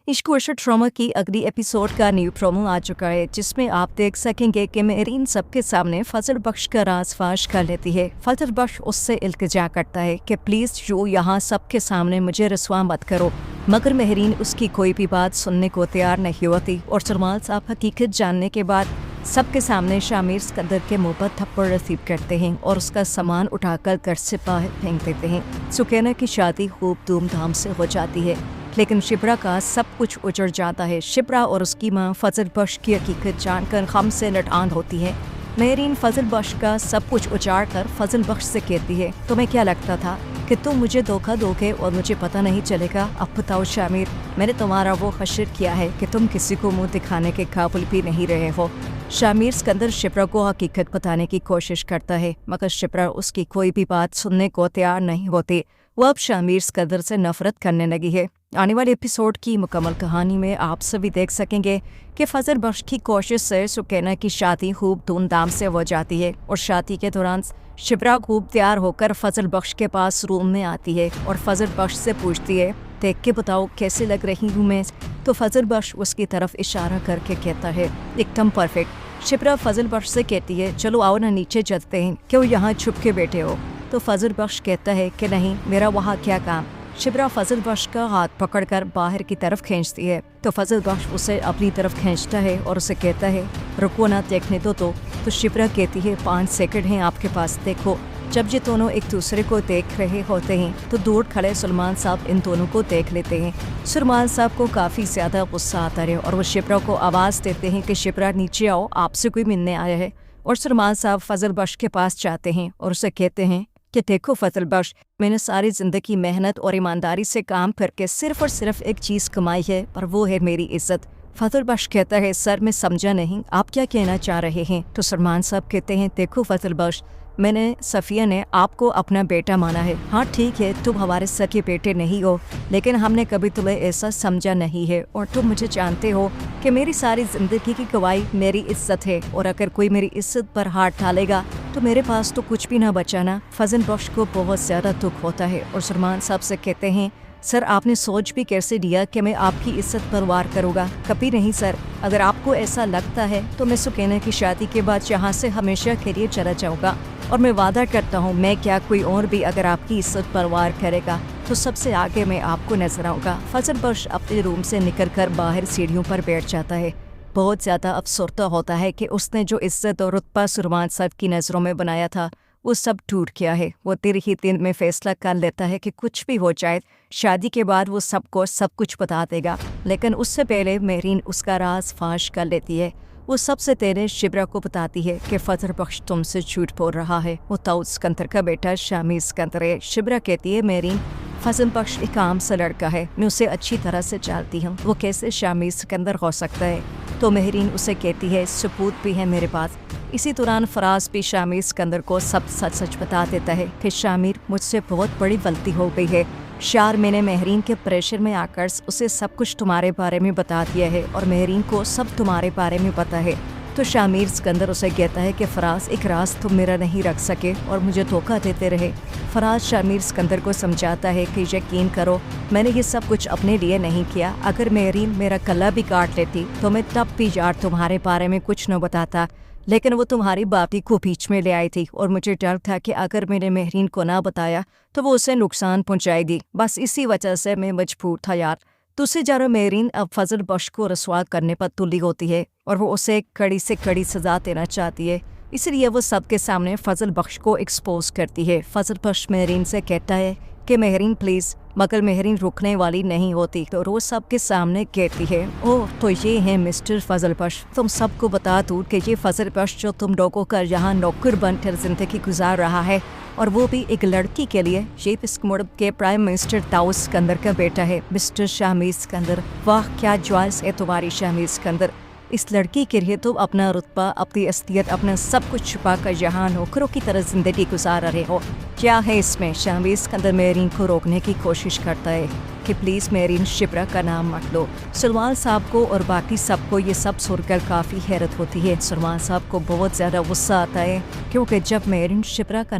इश्क वर्षा ड्रामा की अगली एपिसोड का न्यू प्रोमो आ चुका है, जिसमें आप देख सकेंगे कि मेहरीन सबके सामने फजल बख्श का राज फाश कर लेती है। फजल बख्श उससे इल्तिजा करता है कि प्लीज़ जो यहाँ सबके सामने मुझे रसवा मत करो, मगर मेहरीन उसकी कोई भी बात सुनने को तैयार नहीं होती और सरमाल साहब हकीकत जानने के बाद सबके सामने शामिर सिकंदर के मुंह पर थप्पड़ रसीब करते हैं और उसका सामान उठाकर घर से बाहर फेंक देते हैं। सुकैना की शादी खूब धूमधाम से हो जाती है, लेकिन शिप्रा का सब कुछ उजड़ जाता है। शिप्रा और उसकी माँ फजल बख्श की हकीकत जानकर गम से लटान होती है। मेहरीन फजल बख्श का सब कुछ उजाड़ कर फजल बख्श से कहती है, तुम्हें क्या लगता था कि तुम मुझे धोखा दोगे और मुझे पता नहीं चलेगा? अब बताओ शामिर, मैंने तुम्हारा वो हश्र किया है कि तुम किसी को मुंह दिखाने के काबिल भी नहीं रहे हो। शामिर सिकंदर शिप्रा को हकीकत बताने की कोशिश करता है, मगर शिप्रा उसकी कोई भी बात सुनने को तैयार नहीं होती। वह अब शामिर सिकंदर से नफरत करने लगी है। आने वाले एपिसोड की मुकम्मल कहानी में आप सभी देख सकेंगे कि फजल बख्श की कोशिश से सुकैना की शादी खूब धूमधाम से हो जाती है और शादी के दौरान शिप्रा खूब तैयार होकर फजल बख्श के पास रूम में आती है और फजल बख्श से पूछती है, देख के बताओ कैसे लग रही हूँ मैं? तो फजल बख्श उसकी तरफ इशारा करके कहता है, एकदम परफेक्ट। शिप्रा फजल बख्श से कहती है, चलो आओ ना नीचे चलते हैं, क्यों यहाँ छुप के बैठे हो? तो फजल बख्श कहता है कि नहीं, मेरा वहाँ क्या काम। शिप्रा फजल बख्श का हाथ पकड़कर बाहर की तरफ खींचती है, तो फजल बख्श उसे अपनी तरफ खींचता है और उसे कहता है, रुको ना, देखने दो। तो शिप्रा कहती है, 5 सेकंड हैं आपके पास, देखो। जब ये दोनों एक दूसरे को देख रहे होते हैं तो दूर खड़े सलमान साहब इन दोनों को देख लेते हैं। सलमान साहब को काफ़ी ज़्यादा गुस्सा आता है और वो शिप्रा को आवाज़ देते हैं कि शिप्रा नीचे आओ, आपसे कोई मिलने आया है। और सलमान साहब फजल बख्श के पास जाते हैं और उसे कहते हैं कि देखो फजल बख्श, मैंने सारी ज़िंदगी मेहनत और ईमानदारी से काम करके सिर्फ और सिर्फ एक चीज़ कमाई है, और वो है मेरी इज्जत। फजल बख्श कहता है, सर मैं समझा नहीं, आप क्या कहना चाह रहे हैं? तो सलमान साहब कहते हैं, देखो फजल बख्श, मैंने सफ़िया ने आपको अपना बेटा माना है। हाँ ठीक है, तुम हमारे सर के बेटे नहीं हो, लेकिन हमने कभी तुम्हें ऐसा समझा नहीं है और तुम मुझे जानते हो कि मेरी सारी ज़िंदगी की गवाही मेरी इज्जत है, और अगर कोई मेरी इज्जत पर हाथ डालेगा तो मेरे पास तो कुछ भी ना बचाना। फजल बख्श को बहुत ज़्यादा दुख होता है और सलमान साहब से कहते हैं, सर आपने सोच भी कैसे दिया कि मैं आपकी इज्जत पर वार करूँगा? कभी नहीं सर। अगर आपको ऐसा लगता है तो मैं सुकैना की शादी के बाद यहाँ से हमेशा के लिए चला जाऊँगा, और मैं वादा करता हूँ मैं क्या कोई और भी अगर आपकी इज्जत पर वार करेगा तो सबसे आगे मैं आपको नजर आऊँगा। फजल बख्श अपने रूम से निकलकर बाहर सीढ़ियों पर बैठ जाता है। बहुत ज़्यादा अफसरदा होता है कि उसने जो इज्जत और रुतबा सलमान साहब की नज़रों में बनाया था वो सब टूट गया है। वो देर ही दिन में फैसला कर लेता है कि कुछ भी हो जाए, शादी के बाद वो सबको सब कुछ बता देगा, लेकिन उससे पहले मेहरीन उसका राज फाश कर लेती है। वो सबसे पहले शिप्रा को बताती है कि फजल बख्श तुमसे झूठ बोल रहा है, वो दाऊद सिकंदर का बेटा शामिर सिकंदर है। शिप्रा कहती है, मेहरीन फजल बख्श एक आम सा लड़का है, मैं उसे अच्छी तरह से जानती हूँ, वो कैसे शामिर सिकंदर हो सकता है? तो मेहरीन उसे कहती है, सबूत भी है मेरे पास। इसी दौरान फराज भी शामिर सिकंदर को सब सच सच बता देता है कि शामिर, मुझसे बहुत बड़ी गलती हो गई है। शार, मैंने मेहरीन के प्रेशर में आकर उसे सब कुछ तुम्हारे बारे में बता दिया है और मेहरीन को सब तुम्हारे बारे में पता है। तो शामिर सिकंदर उसे कहता है कि फराज, एक राज तुम मेरा नहीं रख सके और मुझे धोखा देते रहे। फराज शामिर सिकंदर को समझाता है कि यकीन करो, मैंने ये सब कुछ अपने लिए नहीं किया। अगर मेहरीन मेरा गला भी काट लेती तो मैं तब भी यार तुम्हारे बारे में कुछ न बताता, लेकिन वो तुम्हारी बापी को बीच में ले आई थी और मुझे डर था कि अगर मैंने मेहरीन को ना बताया तो वो उसे नुकसान पहुंचाएगी। बस इसी वजह से मैं मजबूर था यार। दूसरी जानब मेहरीन अब फजल बख्श को रसवा करने पर तुली होती है और वो उसे कड़ी से कड़ी सजा देना चाहती है, इसलिए वो सबके सामने फजल बख्श को एक्सपोज करती है। फजल बख्श मेहरीन से कहता है कि मेहरीन प्लीज़, मगर मेहरीन रुकने वाली नहीं होती, तो रोज़ सबके सामने कहती है, ओह तो ये है मिस्टर फजल बख्श, तुम सबको बता दूँ कि ये फजल बख्श जो तुम लोगों का यहाँ नौकर बनकर ज़िंदगी गुजार रहा है, और वो भी एक लड़की के लिए, ये इस मुल्क के प्राइम मिनिस्टर दाऊद सिकंदर का बेटा है, मिस्टर शामिर सिकंदर। वाह क्या च्वाइस है तुम्हारी शामिर सिकंदर। इस लड़की के लिए तुम अपना रुतबा, अपनी असलियत, अपना सब कुछ छुपा कर यहाँ नौकरों की तरह जिंदगी गुजार रहे हो। क्या है इसमें? शामिर सिकंदर मेहरीन को रोकने की कोशिश करता है कि प्लीज़ मेहरीन, शिप्रा का नाम मत लो। सलमान साहब को और बाकी सबको ये सब सुनकर काफ़ी हैरत होती है। सलमान साहब को बहुत ज़्यादा गुस्सा आता है, क्योंकि जब मेहरीन शिप्रा का